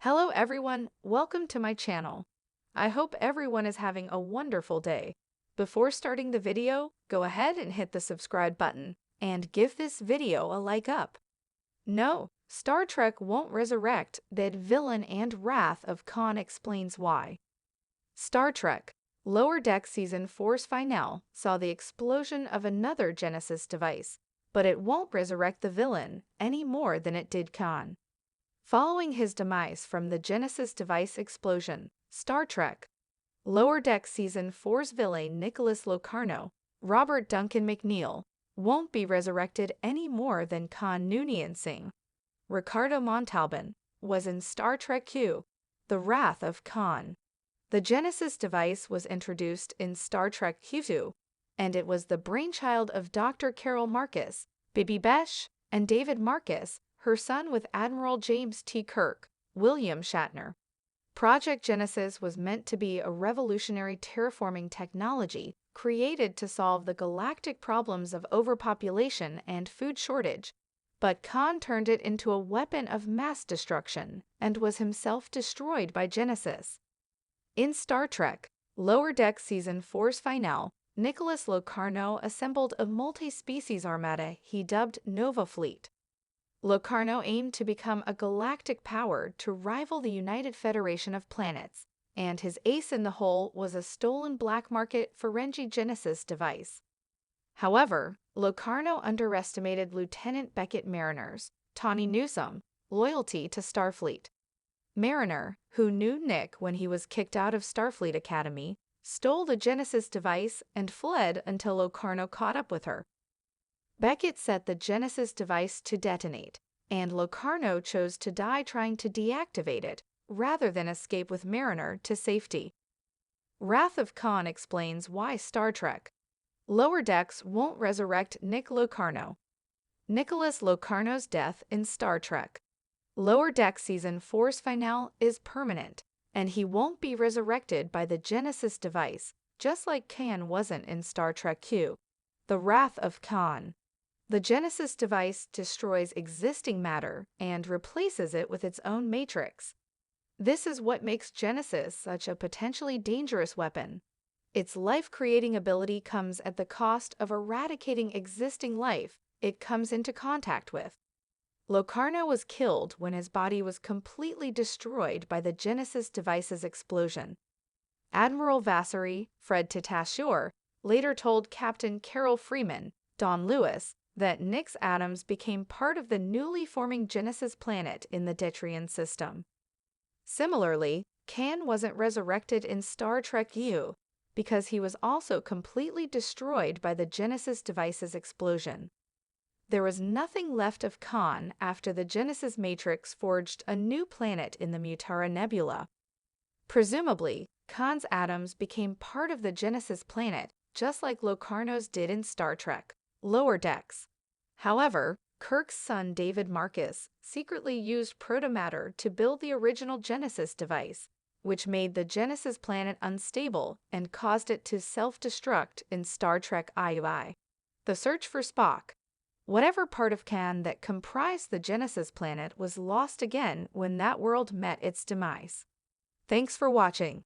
Hello everyone, welcome to my channel. I hope everyone is having a wonderful day. Before starting the video, go ahead and hit the subscribe button and give this video a like up. No, Star Trek won't resurrect that villain, and Wrath of Khan explains why. Star Trek Lower Deck Season 4's finale saw the explosion of another Genesis device, but it won't resurrect the villain any more than it did Khan. Following his demise from the Genesis device explosion, Star Trek Lower Deck Season 4's villain Nicholas Locarno, Robert Duncan McNeil, won't be resurrected any more than Khan Noonien Singh, Ricardo Montalban, was in Star Trek Q, The Wrath of Khan. The Genesis device was introduced in Star Trek Q2, and it was the brainchild of Dr. Carol Marcus, Bibi Besh, and David Marcus, her son, with Admiral James T. Kirk, William Shatner. Project Genesis was meant to be a revolutionary terraforming technology created to solve the galactic problems of overpopulation and food shortage, but Khan turned it into a weapon of mass destruction and was himself destroyed by Genesis. In Star Trek Lower Deck Season 4's finale, Nicholas Locarno assembled a multi-species armada he dubbed Nova Fleet. Locarno aimed to become a galactic power to rival the United Federation of Planets, and his ace in the hole was a stolen black market Ferengi Genesis device. However, Locarno underestimated Lieutenant Beckett Mariner's, Tawny Newsome, loyalty to Starfleet. Mariner, who knew Nick when he was kicked out of Starfleet Academy, stole the Genesis device and fled until Locarno caught up with her. Beckett set the Genesis device to detonate, and Locarno chose to die trying to deactivate it, rather than escape with Mariner to safety. Wrath of Khan explains why Star Trek Lower Decks won't resurrect Nick Locarno. Nicholas Locarno's death in Star Trek Lower Deck Season 4's finale is permanent, and he won't be resurrected by the Genesis device, just like Khan wasn't in Star Trek Q, The Wrath of Khan. The Genesis device destroys existing matter and replaces it with its own matrix. This is what makes Genesis such a potentially dangerous weapon. Its life-creating ability comes at the cost of eradicating existing life it comes into contact with. Locarno was killed when his body was completely destroyed by the Genesis device's explosion. Admiral Vasari, Fred Tatasciore, later told Captain Carol Freeman, Don Lewis, that Nick's atoms became part of the newly forming Genesis planet in the Detrian system. Similarly, Khan wasn't resurrected in Star Trek U because he was also completely destroyed by the Genesis device's explosion. There was nothing left of Khan after the Genesis Matrix forged a new planet in the Mutara Nebula. Presumably, Khan's atoms became part of the Genesis planet, just like Locarno's did in Star Trek Lower Decks. However, Kirk's son David Marcus secretly used protomatter to build the original Genesis device, which made the Genesis planet unstable and caused it to self-destruct in Star Trek II. The Search for Spock. Whatever part of Khan that comprised the Genesis planet was lost again when that world met its demise. Thanks for watching.